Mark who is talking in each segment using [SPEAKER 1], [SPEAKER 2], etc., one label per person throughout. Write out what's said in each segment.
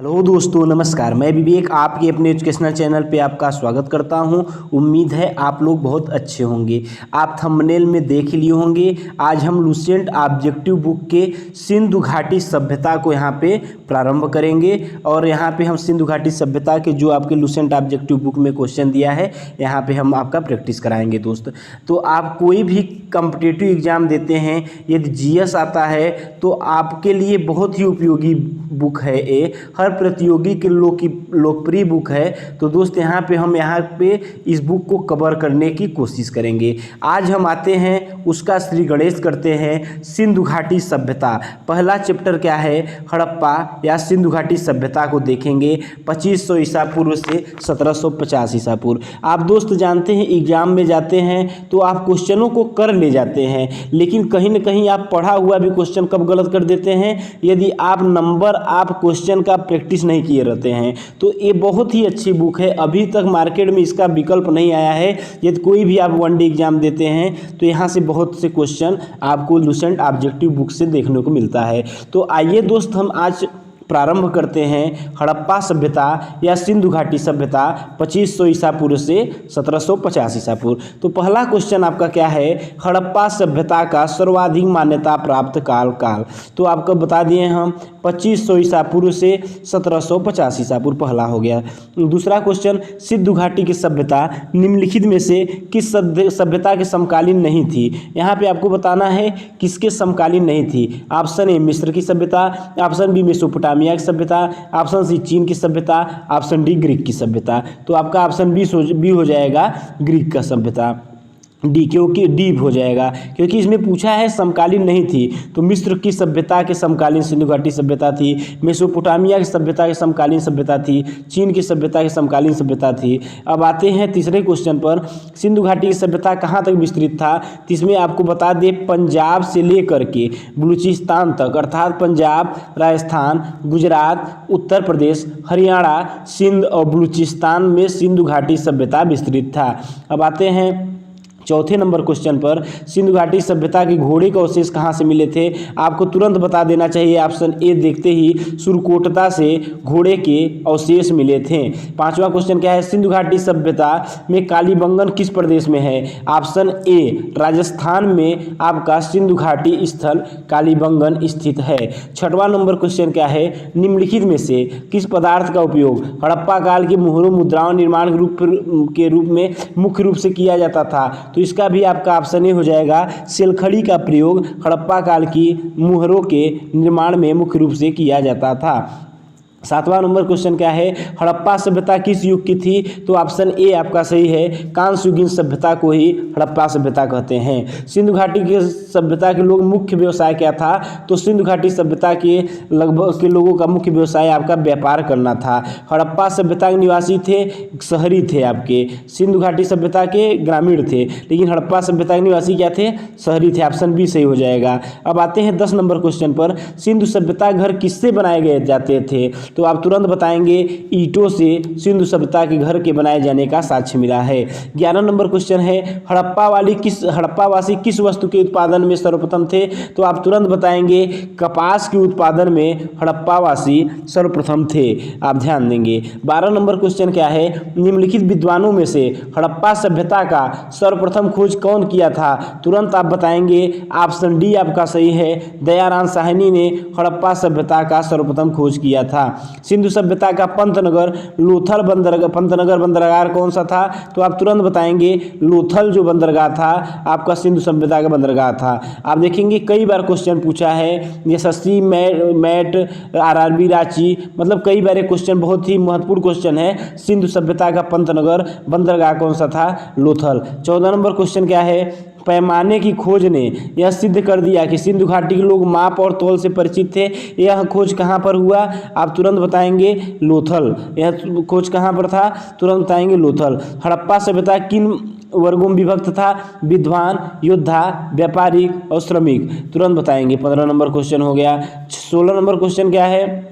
[SPEAKER 1] Hello दोस्तों, नमस्कार। मैं विवेक आपके अपने एजुकेशनल चैनल पे आपका स्वागत करता हूं। उम्मीद है आप लोग बहुत अच्छे होंगे। आप थंबनेल में देख लिए होंगे, आज हम लुसेंट ऑब्जेक्टिव बुक के सिंधु घाटी सभ्यता को यहाँ पे प्रारंभ करेंगे। और यहाँ पे हम सिंधु घाटी सभ्यता के जो आपके लुसेंट ऑब्जेक्टिव बुक में क्वेश्चन दिया है, यहाँ पे हम आपका प्रैक्टिस कराएंगे दोस्त। तो आप कोई भी कॉम्पिटिटिव एग्जाम देते हैं, यदि जीएस आता है तो आपके लिए बहुत ही उपयोगी बुक है। ये हर प्रतियोगी के लोकप्रिय बुक है। तो दोस्त यहाँ पे इस बुक को कवर करने की कोशिश करेंगे। आज हम आते हैं उसका श्री गणेश करते हैं सिंधु घाटी सभ्यता। पहला चैप्टर क्या है, हड़प्पा या सिंधु घाटी सभ्यता को देखेंगे 2500 ईसा पूर्व से 1750 ईसा पूर्व। आप दोस्त जानते हैं एग्जाम में जाते हैं तो आप क्वेश्चनों को कर ले जाते हैं, लेकिन कहीं ना कहीं आप पढ़ा हुआ भी क्वेश्चन कब गलत कर देते हैं, यदि आप क्वेश्चन का प्रैक्टिस नहीं किए रहते हैं। तो ये बहुत ही अच्छी बुक है। अभी तक मार्केट में इसका विकल्प नहीं आया है। यदि कोई भी आप वनडे एग्जाम देते हैं तो यहाँ से बहुत से क्वेश्चन आपको लुसेंट ऑब्जेक्टिव बुक से देखने को मिलता है। तो आइए दोस्त, हम आज प्रारंभ करते हैं हड़प्पा सभ्यता या सिंधु घाटी सभ्यता 2500 ईसा पूर्व से 1750 ईसा पूर्व। तो पहला क्वेश्चन आपका क्या है, हड़प्पा सभ्यता का सर्वाधिक मान्यता प्राप्त काल। तो आपको बता दिए हम 2500 ईसा पूर्व से 1750 ईसा पूर्व, पहला हो गया। दूसरा क्वेश्चन, सिंधु घाटी की सभ्यता निम्नलिखित में से किस सभ्यता के समकालीन नहीं थी। यहाँ पे आपको बताना है किसके समकालीन नहीं थी। ऑप्शन ए मिस्र की सभ्यता, ऑप्शन बी मेसोपोटामिया की सभ्यता, ऑप्शन सी चीन की सभ्यता, ऑप्शन डी ग्रीक की सभ्यता। तो आपका ऑप्शन बी हो जाएगा ग्रीक का सभ्यता, डी, क्योंकि डी हो जाएगा क्योंकि इसमें पूछा है समकालीन नहीं थी। तो मिस्र की सभ्यता के समकालीन सिंधु घाटी सभ्यता थी, मेसोपोटामिया की सभ्यता के समकालीन सभ्यता थी, चीन की सभ्यता की समकालीन सभ्यता थी। अब आते हैं तीसरे क्वेश्चन पर, सिंधु घाटी की सभ्यता कहाँ तक विस्तृत था। तो इसमें आपको बता दें पंजाब से लेकर के बलूचिस्तान तक, अर्थात पंजाब, राजस्थान, गुजरात, उत्तर प्रदेश, हरियाणा, सिंध और बलूचिस्तान में सिंधु घाटी सभ्यता विस्तृत था। अब आते हैं चौथे नंबर क्वेश्चन पर, सिंधु घाटी सभ्यता के घोड़े के अवशेष कहाँ से मिले थे। आपको तुरंत बता देना चाहिए, ऑप्शन ए देखते ही सुरकोटता से घोड़े के अवशेष मिले थे। पांचवा क्वेश्चन क्या है, सिंधु घाटी सभ्यता में कालीबंगन किस प्रदेश में है। ऑप्शन ए राजस्थान में आपका सिंधु घाटी स्थल कालीबंगन स्थित है। छठवां नंबर क्वेश्चन क्या है, निम्नलिखित में से किस पदार्थ का उपयोग हड़प्पा काल के मोहरों मुद्राओं निर्माण के रूप में मुख्य रूप से किया जाता था। तो इसका भी आपका ऑप्शन ए हो जाएगा, सेलखड़ी का प्रयोग हड़प्पा काल की मुहरों के निर्माण में मुख्य रूप से किया जाता था। सातवां नंबर क्वेश्चन क्या है, हड़प्पा सभ्यता किस युग की थी। तो ऑप्शन ए आपका सही है, कांस्ययुगीन सभ्यता को ही हड़प्पा सभ्यता कहते हैं। सिंधु घाटी के सभ्यता के लोग मुख्य व्यवसाय क्या था। तो सिंधु घाटी सभ्यता के लगभग के लोगों का मुख्य व्यवसाय आपका व्यापार करना था। हड़प्पा सभ्यता के निवासी थे शहरी थे, आपके सिंधु घाटी सभ्यता के ग्रामीण थे, लेकिन हड़प्पा सभ्यता के निवासी क्या थे, शहरी थे। ऑप्शन बी सही हो जाएगा। अब आते हैं 10 नंबर क्वेश्चन पर, सिंधु सभ्यता घर किससे बनाए गए जाते थे। तो आप तुरंत बताएंगे ईंटों से सिंधु सभ्यता के घर के बनाए जाने का साक्ष्य मिला है। 11 नंबर क्वेश्चन है, हड़प्पावासी किस वस्तु के उत्पादन में सर्वप्रथम थे। तो आप तुरंत बताएंगे कपास के उत्पादन में हड़प्पावासी सर्वप्रथम थे, आप ध्यान देंगे। 12 नंबर क्वेश्चन क्या है, निम्नलिखित विद्वानों में से हड़प्पा सभ्यता का सर्वप्रथम खोज कौन किया था। तुरंत आप बताएंगे, ऑप्शन डी आपका सही है, दयाराम साहनी ने हड़प्पा सभ्यता का सर्वप्रथम खोज किया था। सिंधु सभ्यता का पंतनगर बंदरगाह कौन सा था। तो आप तुरंत बताएंगे लोथल जो बंदरगाह था आपका सिंधु सभ्यता का बंदरगाह था। आप देखेंगे कई बार क्वेश्चन पूछा है, एसएससी मैट आरआरबी रांची, मतलब कई बार क्वेश्चन बहुत ही महत्वपूर्ण क्वेश्चन है। सिंधु सभ्यता का पंतनगर बंदरगाह कौन सा था, लोथल। 14 नंबर क्वेश्चन क्या है, पैमाने की खोज ने यह सिद्ध कर दिया कि सिंधु घाटी के लोग माप और तौल से परिचित थे। यह खोज कहाँ पर हुआ। आप तुरंत बताएंगे लोथल। यह खोज कहाँ पर था, तुरंत बताएंगे लोथल। हड़प्पा सभ्यता किन वर्गों में विभक्त था, विद्वान, योद्धा, व्यापारिक और श्रमिक। तुरंत बताएंगे। 15 नंबर क्वेश्चन हो गया। 16 नंबर क्वेश्चन क्या है,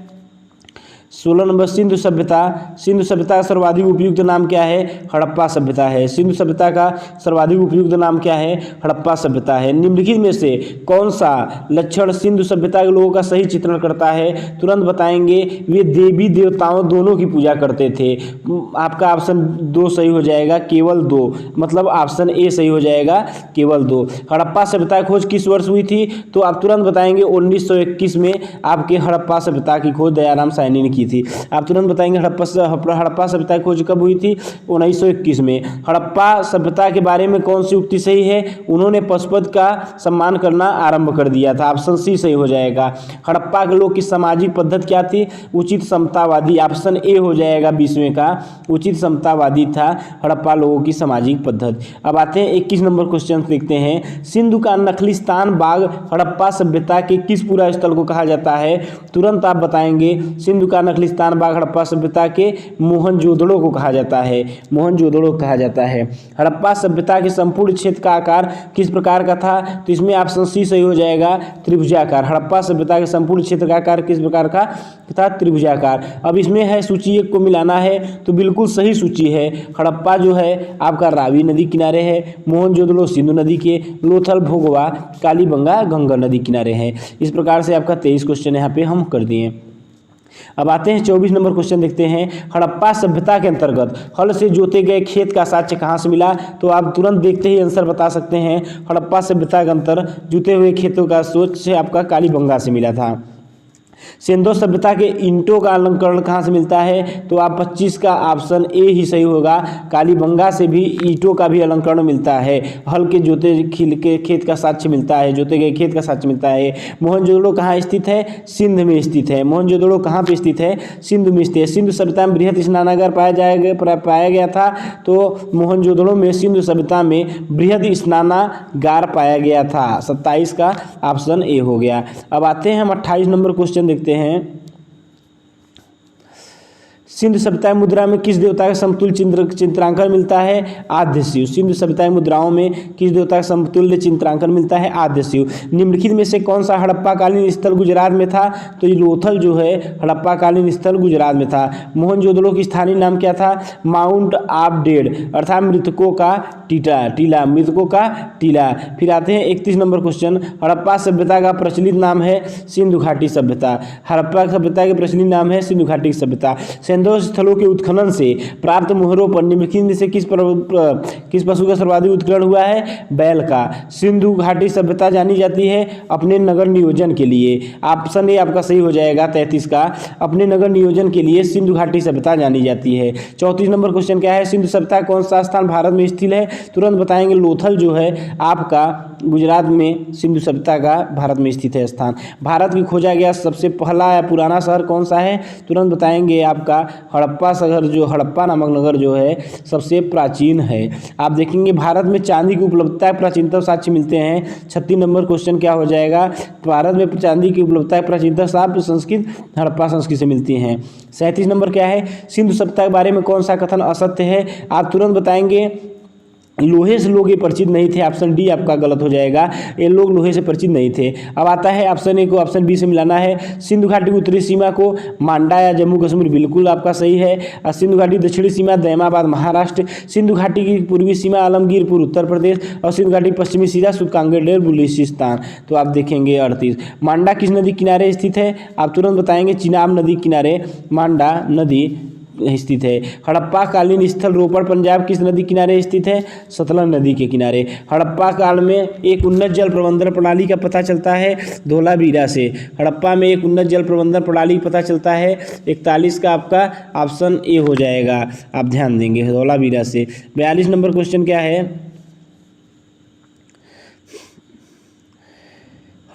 [SPEAKER 1] 16 नंबर सिंधु सभ्यता। सिंधु सभ्यता का सर्वाधिक उपयुक्त नाम क्या है? हड़प्पा सभ्यता है। सिंधु सभ्यता का सर्वाधिक उपयुक्त नाम क्या है? हड़प्पा सभ्यता है। निम्नलिखित में से कौन सा लक्षण सिंधु सभ्यता के लोगों का सही चित्रण करता है? तुरंत बताएंगे। वे देवी देवताओं दोनों की पूजा करते थे। आपका ऑप्शन 2 सही हो जाएगा, केवल 2, मतलब ऑप्शन ए सही हो जाएगा, केवल 2। हड़प्पा सभ्यता की खोज किस वर्ष हुई थी? तो आप तुरंत बताएंगे 1921 में आपके हड़प्पा सभ्यता की खोज दयाराम साहनी ने की थी। आप तुरंत बताएंगे हड़प्पा सभ्यता की खोज कब हुई थी? 1921 में। हड़प्पा सभ्यता के बारे में कौन सी उक्ति सही है? उन्होंने पशुपत का सम्मान करना आरंभ कर दिया था। ऑप्शन सी सही हो जाएगा। हड़प्पा के लोग की सामाजिक पद्धति क्या थी? उचित समतावादी। ऑप्शन ए हो जाएगा 20वें का, उचित समतावादी था हड़प्पा लोगों की सामाजिक पद्धति। अब आते हैं 21 नंबर क्वेश्चन देखते हैं। सिंधु का नखलिस्तान बाग हड़प्पा सभ्यता के किस पूरा स्थल को कहा जाता है? तुरंत आप बताएंगे। सिंधु का नखलिस्तान बाग हड़प्पा सभ्यता के मोहनजोदड़ो को कहा जाता है, मोहनजोदड़ो कहा जाता है। हड़प्पा सभ्यता के संपूर्ण क्षेत्र का आकार किस प्रकार का था? तो इसमें ऑप्शन सी सही हो जाएगा, त्रिभुजाकार। हड़प्पा सभ्यता के संपूर्ण क्षेत्र का आकार किस प्रकार का था? त्रिभुजाकार। अब इसमें है सूची 1 को मिलाना है तो बिल्कुल सही सूची है। हड़प्पा जो है आपका रावी नदी किनारे है, मोहनजोदड़ो सिंधु नदी के, लोथल भोगवा कालीबंगा गंगा नदी किनारे है। इस प्रकार से आपका 23 क्वेश्चन यहाँ पे हम कर दिए। अब आते हैं 24 नंबर क्वेश्चन देखते हैं। हड़प्पा सभ्यता के अंतर्गत हल से जोते गए खेत का साक्ष्य कहाँ से मिला? तो आप तुरंत देखते ही आंसर बता सकते हैं। हड़प्पा सभ्यता के अंतर जुते हुए खेतों का साक्ष्य आपका कालीबंगा से मिला था। सिंधु सभ्यता के ईंटों का अलंकरण कहाँ से मिलता है? तो आप 25 का ऑप्शन ए ही सही होगा। कालीबंगा से भी ईंटों का भी अलंकरण मिलता है। हल के जोते के खेत का साक्ष्य मिलता है, जोते गए खेत का साक्ष्य मिलता है। मोहनजोदड़ो कहाँ स्थित है? सिंध में स्थित है। मोहनजोदड़ो कहाँ पे स्थित है? सिंधु में स्थित है। सिंधु सभ्यता में बृहद स्नानागार पाया गया था, तो मोहनजोदड़ो में सिंधु सभ्यता में बृहद स्नानागार पाया गया था। 27 का ऑप्शन ए हो गया। अब आते हैं हम 28 नंबर क्वेश्चन देखते हैं। सिंधु सभ्यता मुद्रा में किस देवता का समतुल्य चित्रांकन मिलता है? आद्य शिव। सिंधु सभ्यता मुद्राओं में किस देवता का समतुल्य चित्रांकन मिलता है? आद्य शिव। निम्नलिखित में से कौन सा हड़प्पा कालीन स्थल गुजरात में था? तो ये लोथल जो है हड़प्पा कालीन स्थल गुजरात में था। मोहनजोदड़ो की स्थानीय नाम क्या था? माउंट ऑफ डेड, अर्थात मृतकों का टीला, मृतकों का टीला। फिर आते हैं 31 नंबर क्वेश्चन। हड़प्पा सभ्यता का प्रचलित नाम है सिंधु घाटी सभ्यता। हड़प्पा सभ्यता के प्रचलित नाम है सिंधु घाटी सभ्यता। स्थलों के उत्खनन से प्राप्त मोहरों पर निम्नलिखित में से किस पशु का सर्वाधिक उत्खनन हुआ है? बैल का। सिंधु घाटी सभ्यता जानी जाती है अपने नगर नियोजन के लिए। ऑप्शन ए आपका सही हो जाएगा 33 का। अपने नगर नियोजन के लिए सिंधु घाटी सभ्यता जानी जाती है। 34 नंबर क्वेश्चन क्या है? सिंधु सभ्यता कौन सा स्थान भारत में स्थित है? तुरंत बताएंगे। लोथल जो है आपका गुजरात में सिंधु सभ्यता का भारत में स्थित है स्थान। भारत की खोजा गया सबसे पहला या पुराना शहर कौन सा है? तुरंत बताएंगे। आपका हड़प्पा शहर जो हड़प्पा नामक नगर जो है सबसे प्राचीन है। आप देखेंगे भारत में चांदी की उपलब्धता प्राचीनतम साक्ष्य मिलते हैं। 36 नंबर क्वेश्चन क्या हो जाएगा? भारत में चांदी की उपलब्धता प्राचीनतम साक्ष्य संस्कृत हड़प्पा संस्कृति से मिलती हैं। 37 नंबर क्या है? सिंधु सभ्यता के बारे में कौन सा कथन असत्य है? आप तुरंत बताएंगे। लोहे से लोग ये परिचित नहीं थे। ऑप्शन डी आपका गलत हो जाएगा। ये लोग लोहे से परिचित नहीं थे। अब आता है ऑप्शन ए को ऑप्शन बी से मिलाना है। सिंधु घाटी की उत्तरी सीमा को मांडा या जम्मू कश्मीर, बिल्कुल आपका सही है। और सिंधु घाटी दक्षिणी सीमा दैमाबाद महाराष्ट्र। सिंधु घाटी की पूर्वी सीमा आलमगीरपुर उत्तर प्रदेश। और सिंधु घाटी पश्चिमी सीमा सुकांगेर बलूचिस्तान। तो आप देखेंगे 38। मांडा किस नदी किनारे स्थित है? आप तुरंत बताएंगे। चिनाब नदी किनारे मांडा नदी स्थित है। हड़प्पा कालीन स्थल रोपड़ पंजाब किस नदी किनारे स्थित है? सतलज नदी के किनारे। हड़प्पा काल में एक उन्नत जल प्रबंधन प्रणाली का पता चलता है धोलावीरा से। हड़प्पा में एक उन्नत जल प्रबंधन प्रणाली पता चलता है। 41 का आपका ऑप्शन ए हो जाएगा। आप ध्यान देंगे धोलावीरा से। 42 नंबर क्वेश्चन क्या है?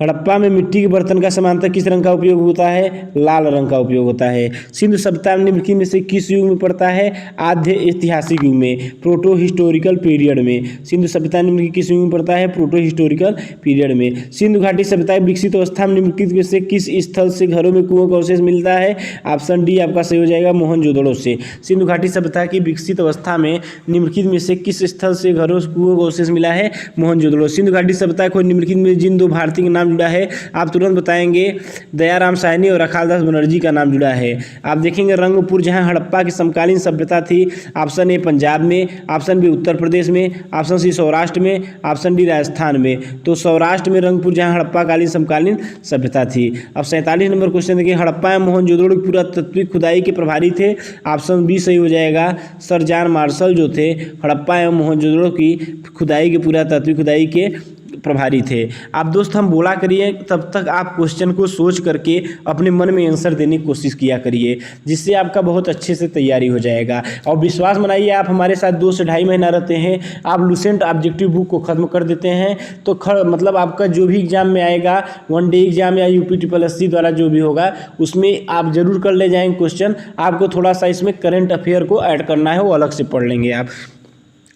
[SPEAKER 1] हड़प्पा में मिट्टी के बर्तन का समानतः किस रंग का उपयोग होता है? लाल रंग का उपयोग होता है। सिंधु सभ्यता निम्नलिखित में से किस युग में पड़ता है? आद्य ऐतिहासिक युग में, प्रोटो हिस्टोरिकल पीरियड में। सिंधु सभ्यता निम्नलिखित किस युग में पड़ता है? प्रोटो हिस्टोरिकल पीरियड में। सिंधु घाटी सभ्यता की विकसित अवस्था में निम्नलिखित में से किस स्थल से घरों में कुओं का अवशेष मिलता है? ऑप्शन डी आपका सही हो जाएगा, मोहनजोदड़ो से। सिंधु घाटी सभ्यता की विकसित अवस्था में निम्नलिखित में से किस स्थल से घरों कुओं का अवशेष मिला है? मोहनजोदड़ो। सिंधु घाटी सभ्यता को निम्नलिखित में जिन दो भारतीय नाम नाम जुड़ा है? आप तुरंत बताएंगे दयाराम साहनी और अखालदास बनर्जी का नाम जुड़ा है। आप देखेंगे रंगपुर जहाँ हड़प्पा की समकालीन सभ्यता थी। ऑप्शन ए पंजाब में, ऑप्शन बी उत्तर प्रदेश में, ऑप्शन सी सौराष्ट्र में, ऑप्शन डी राजस्थान में। तो सौराष्ट्र में रंगपुर जहाँ हड़प्पा कालीन समकालीन सभ्यता थी। अब 47 नंबर क्वेश्चन देखिए, हड़प्पा एवं मोहनजोदड़ो की पुरातत्विक खुदाई के प्रभारी थे? ऑप्शन बी सही हो जाएगा, सर जॉन मार्शल जो थे हड़प्पा एवं मोहनजोदड़ो की खुदाई के पुरातत्विक खुदाई के प्रभारी थे। आप दोस्त हम बोला करिए, तब तक आप क्वेश्चन को सोच करके अपने मन में आंसर देने की कोशिश किया करिए, जिससे आपका बहुत अच्छे से तैयारी हो जाएगा। और विश्वास बनाइए, आप हमारे साथ 2 से ढाई महीना रहते हैं, आप लुसेंट ऑब्जेक्टिव बुक को ख़त्म कर देते हैं तो मतलब आपका जो भी एग्जाम में आएगा, 1 डे एग्जाम या UPSSC द्वारा जो भी होगा, उसमें आप जरूर कर ले जाएंगे क्वेश्चन। आपको थोड़ा सा इसमें करंट अफेयर को ऐड करना है, वो अलग से पढ़ लेंगे आप।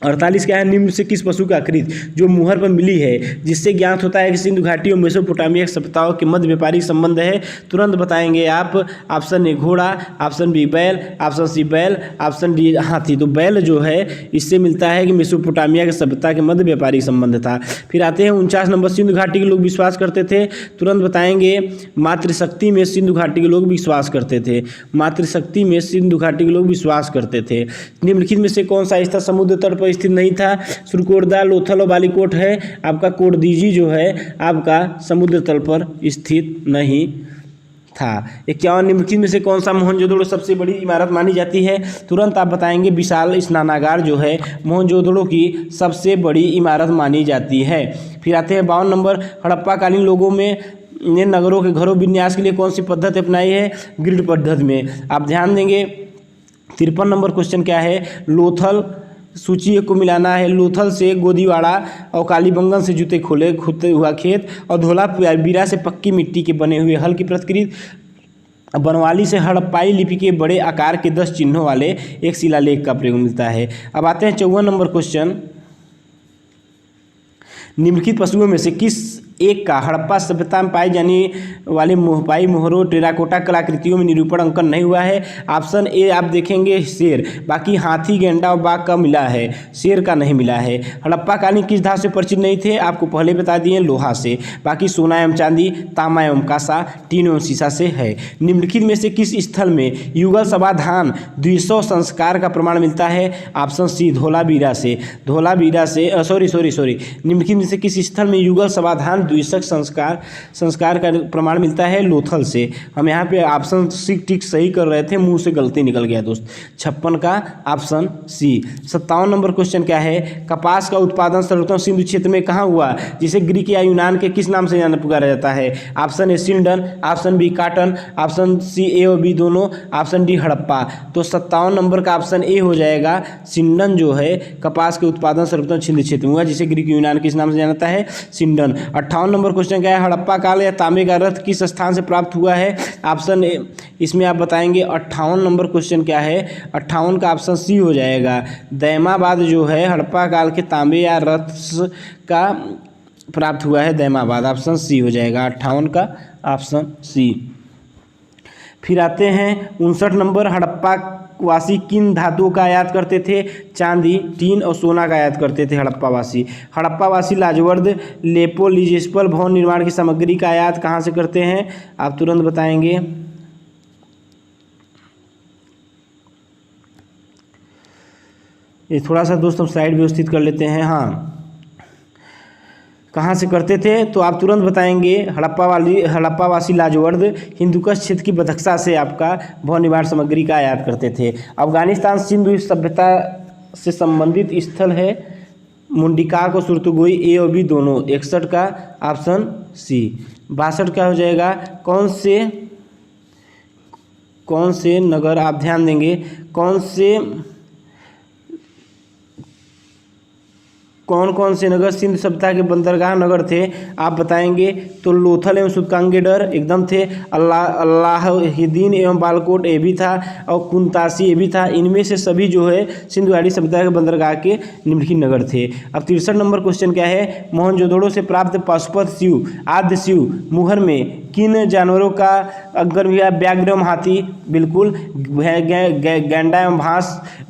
[SPEAKER 1] 48 क्या है, निम्न से किस पशु का आकृति जो मुहर पर मिली है जिससे ज्ञात होता है कि सिंधु घाटी और मेसोपोटामिया सभ्यताओं के मध्य व्यापारिक संबंध है? तुरंत बताएंगे आप। ऑप्शन ए घोड़ा, ऑप्शन बी बैल, ऑप्शन सी बैल, ऑप्शन डी हाथी। तो बैल जो है इससे मिलता है कि मेसोपोटामिया की सभ्यता के मध्य व्यापारिक संबंध था। फिर आते हैं 49 नंबर, सिंधु घाटी के लोग विश्वास करते थे? तुरंत बताएंगे मातृशक्ति में सिंधु घाटी के लोग विश्वास करते थे। मातृशक्ति में सिंधु घाटी के लोग विश्वास करते थे। निम्नलिखित में से कौन सा स्थल समुद्र तट पर स्थित नहीं था? सुरकोटदा, लोथल और बालीकोट है। आपका कोटदीजी जो है आपका समुद्र तल पर स्थित नहीं था। 51 निम्नलिखित में से कौन सा मोहनजोदड़ो सबसे बड़ी इमारत मानी जाती है? तुरंत आप बताएंगे विशाल स्नानागार जो है मोहनजोदड़ो की सबसे बड़ी इमारत मानी जाती है। फिर आते हैं 52 नंबर, हड़प्पा कालीन लोगों में ने नगरों के घरों विन्यास के लिए कौन सी पद्धति अपनाई है? ग्रिड पद्धति में। आप ध्यान देंगे। 53 नंबर क्वेश्चन क्या है, लोथल सूची को मिलाना है। लोथल से गोदीवाड़ा और कालीबंगन से जूते खोदते हुआ खेत और धोलावीरा से पक्की मिट्टी के बने हुए हल की प्रतिकृति, बनवाली से हड़प्पाई लिपि के बड़े आकार के 10 चिन्हों वाले एक शिलालेख का प्रयोग मिलता है। अब आते हैं 54 नंबर क्वेश्चन, निम्नलिखित पशुओं में से किस एक का हड़प्पा सभ्यता में पाई जाने वाले मोहपाई, मोहरों, टेराकोटा कलाकृतियों में निरूपण अंकन नहीं हुआ है? ऑप्शन ए आप देखेंगे शेर, बाकी हाथी, गेंडा और बाघ का मिला है, शेर का नहीं मिला है। हड़प्पा कालीन किस धातु से परिचित नहीं थे? आपको पहले बता दिए, लोहा से। बाकी सोना एवं चांदी, तांबा एवं कांसा, टीन एवं शीशा से है। निम्नलिखित में से किस स्थल में युगल समाधान द्विशव संस्कार का प्रमाण मिलता है? ऑप्शन सी धोलावीरा से। धोलावीरा से सॉरी निम्नलिखित में से किस स्थल में युगल समाधान द्विशक संस्कार का प्रमाण मिलता है? लोथल से। हम यहाँ पे ऑप्शन सी टिक सही कर रहे थे, मुंह से गलती निकल गया दोस्त। 56 का ऑप्शन सी। 57 नंबर क्वेश्चन क्या है, कपास का उत्पादन सर्वोत्तम सिंधु क्षेत्र में कहाँ हुआ जिसे ग्रीक या यूनान के किस नाम से पुकारा जाता है? Option A sindon, option B cotton, option C A और बी दोनों, ऑप्शन डी हड़प्पा। तो 57 नंबर का ऑप्शन ए हो जाएगा, सिंडन जो है कपास के उत्पादन सर्वोत्तम सिंधु क्षेत्र में हुआ जिसे ग्रीक यूनान किस नाम से जाना जाता है? सिंडन। 58 नंबर क्वेश्चन क्या है, हड़प्पा काल या तांबे का रथ किस स्थान से प्राप्त हुआ है? ऑप्शन ए, इसमें आप बताएंगे 58 नंबर क्वेश्चन क्या है, 58 का ऑप्शन सी हो जाएगा, दैमाबाद जो है हड़प्पा काल के तांबे या रथ का प्राप्त हुआ है दैमाबाद। ऑप्शन सी हो जाएगा 58 का ऑप्शन सी। फिर आते हैं 59 नंबर, हड़प्पा वासी किन धातुओं का आयात करते थे? चांदी, टीन और सोना का आयात करते थे हड़प्पा वासी। हड़प्पा वासी लाजवर्द, लेपोलिजिस्पल भवन निर्माण की सामग्री का आयात कहाँ से करते हैं? आप तुरंत बताएंगे। ये थोड़ा सा दोस्तों साइड व्यवस्थित कर लेते हैं। हाँ, कहाँ से करते थे? तो आप तुरंत बताएंगे हड़प्पावासी लाजवर्द हिंदुकुश क्षेत्र की बदख्शा से आपका भवन निर्माण सामग्री का आयात करते थे। अफगानिस्तान सिंधु सभ्यता से संबंधित स्थल है मुंडिकाक और सुरतुगोई, ए और बी दोनों। 61 का ऑप्शन सी। 62 क्या हो जाएगा, कौन से नगर, आप ध्यान देंगे, कौन से नगर सिंध सभ्यता के बंदरगाह नगर थे? आप बताएंगे। तो लोथल एवं सुतकांगेडर एकदम थे, अल्लाहदीन एवं बालकोट ये भी था और कुंतासी ये भी था। इनमें से सभी जो है सिंधु घाटी सभ्यता के बंदरगाह के निम्नलिखित नगर थे। अब 63 नंबर क्वेश्चन क्या है, मोहनजोदड़ो से प्राप्त पाशुपत शिव, आद्य शिव मुहर में किन जानवरों का अगर व्याघ्र एवं हाथी, बिल्कुल गैंडा एवं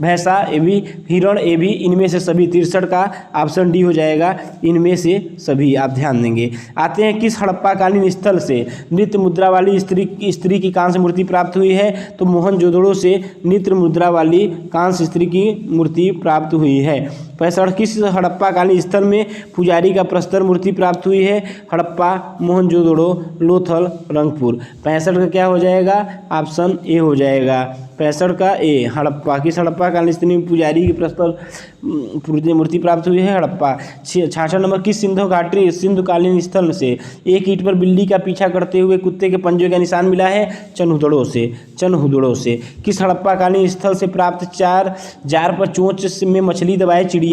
[SPEAKER 1] भैंसा, ये भी हिरण, ये भी इनमें से सभी 63 का ऑप्शन डी हो जाएगा, इनमें से सभी आप ध्यान देंगे। आते हैं किस हड़प्पाकालीन स्थल से नृत्य मुद्रा वाली स्त्री की कांस्य मूर्ति प्राप्त हुई है, तो मोहनजोदड़ो से नृत्य मुद्रा वाली कांस्य स्त्री की मूर्ति प्राप्त हुई है। 65 किस हड़प्पाकालीन स्थल में पुजारी का प्रस्तर मूर्ति प्राप्त हुई है, हड़प्पा, मोहनजोदड़ो, लोथल, रंगपुर। 65 का क्या हो जाएगा, ऑप्शन ए हो जाएगा, 65 का ए, हड़प्पा। किस हड़प्पाकालीन स्थिति में पुजारी की प्रस्तर मूर्ति प्राप्त हुई है, हड़प्पा। 66 नंबर किस सिंधुकालीन स्थल से एक ईंट पर बिल्ली का पीछा करते हुए कुत्ते के पंजे का निशान मिला है, चनहुदड़ो से। किस हड़प्पाकालीन स्थल से प्राप्त जार पर चोंच में मछली दबाए चिड़िया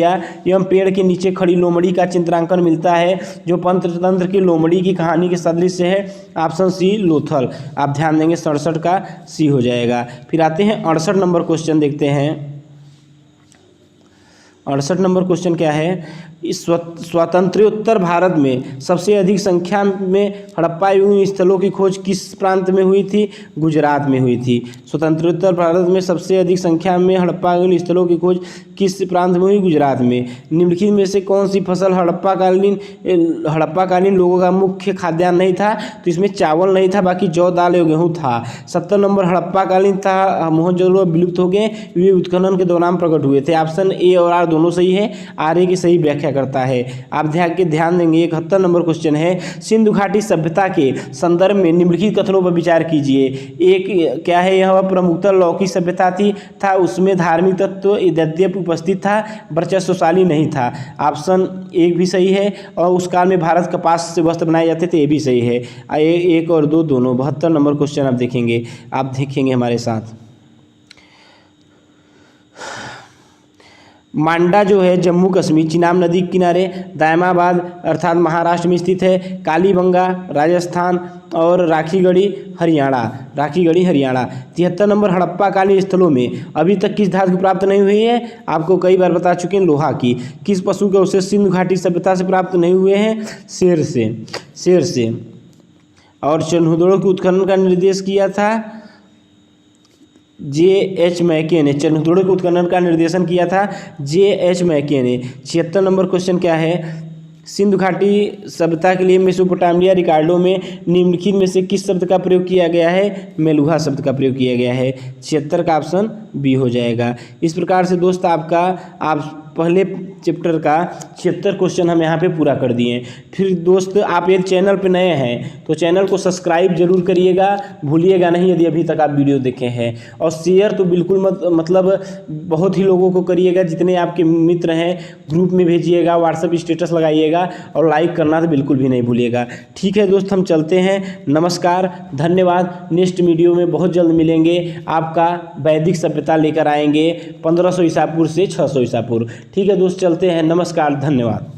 [SPEAKER 1] एवं पेड़ के नीचे खड़ी लोमड़ी का चित्रांकन मिलता है, जो पंचतंत्र की लोमड़ी की कहानी के सदृश है, ऑप्शन सी, लोथल। आप ध्यान देंगे 67 का सी हो जाएगा। फिर आते हैं 68 नंबर क्वेश्चन देखते हैं। 68 नंबर क्वेश्चन क्या है, स्वतंत्रोत्तर भारत में सबसे अधिक संख्या में हड़प्पा युगीन स्थलों की खोज किस प्रांत में हुई थी, गुजरात में हुई थी। स्वतंत्रोत्तर भारत में सबसे अधिक संख्या में हड़प्पा युगीन स्थलों की खोज किस प्रांत में हुई, गुजरात में। निम्नलिखित में से कौन सी फसल हड़प्पाकालीन लोगों का मुख्य खाद्यान्न नहीं था, तो इसमें चावल नहीं था, बाकी जौ, दाल और गेहूँ था। 70 नंबर हड़प्पाकालीन था मोहनजोदड़ो विलुप्त हो गए, वे उत्खनन के दौरान प्रकट हुए थे। ऑप्शन ए और आर दोनों सही है, आर ए की सही व्याख्या करता है। आप ध्यान देंगे 71 नंबर क्वेश्चन है, सिंधु घाटी सभ्यता के संदर्भ में निम्नलिखित कथनों पर विचार कीजिए। एक क्या है, यह प्रमुखतः लौकिक सभ्यता था, उसमें धार्मिक तत्व यद्यपि उपस्थित था, वर्चस्वशाली नहीं था। ऑप्शन एक भी सही है, और उस काल में भारत कपास से वस्त्र बनाए जाते थे, ये भी सही है। एक और दो दोनों। 72 नंबर क्वेश्चन आप देखेंगे हमारे साथ। मांडा जो है जम्मू कश्मीर चिनाब नदी के किनारे, दायमाबाद अर्थात महाराष्ट्र में स्थित है, कालीबंगा राजस्थान और राखीगढ़ी हरियाणा। 73 नंबर हड़प्पाकालीन स्थलों में अभी तक किस धातु प्राप्त नहीं हुई है, आपको कई बार बता चुके हैं, लोहा की। किस पशु के अवशेष सिंधु घाटी सभ्यता से प्राप्त नहीं हुए हैं, शेर से। और चनहुदड़ो के उत्खनन का निर्देश किया था J.H. मैके ने, चनहुदड़ो के उत्खनन का निर्देशन किया था J.H. मैके ने। 76 नंबर क्वेश्चन क्या है, सिंधु घाटी सभ्यता के लिए मेसोपोटामिया रिकॉर्डों में निम्नलिखित में से किस शब्द का प्रयोग किया गया है, मेलुहा शब्द का प्रयोग किया गया है। 76 का ऑप्शन बी हो जाएगा। इस प्रकार से दोस्त आप पहले चैप्टर का 76 क्वेश्चन हम यहाँ पे पूरा कर दिए। फिर दोस्त आप यदि चैनल पे नए हैं तो चैनल को सब्सक्राइब जरूर करिएगा, भूलिएगा नहीं यदि अभी तक आप वीडियो देखे हैं। और शेयर तो बिल्कुल मतलब बहुत ही लोगों को करिएगा, जितने आपके मित्र हैं ग्रुप में भेजिएगा, व्हाट्सएप स्टेटस लगाइएगा, और लाइक करना तो बिल्कुल भी नहीं भूलिएगा। ठीक है दोस्त, हम चलते हैं। नमस्कार, धन्यवाद। नेक्स्ट वीडियो में बहुत जल्द मिलेंगे। आपका वैदिक सभ्यता लेकर आएंगे 1500 ईसा पूर्व से 600 ईसा पूर्व। ठीक है दोस्त, चलते हैं। नमस्कार, धन्यवाद।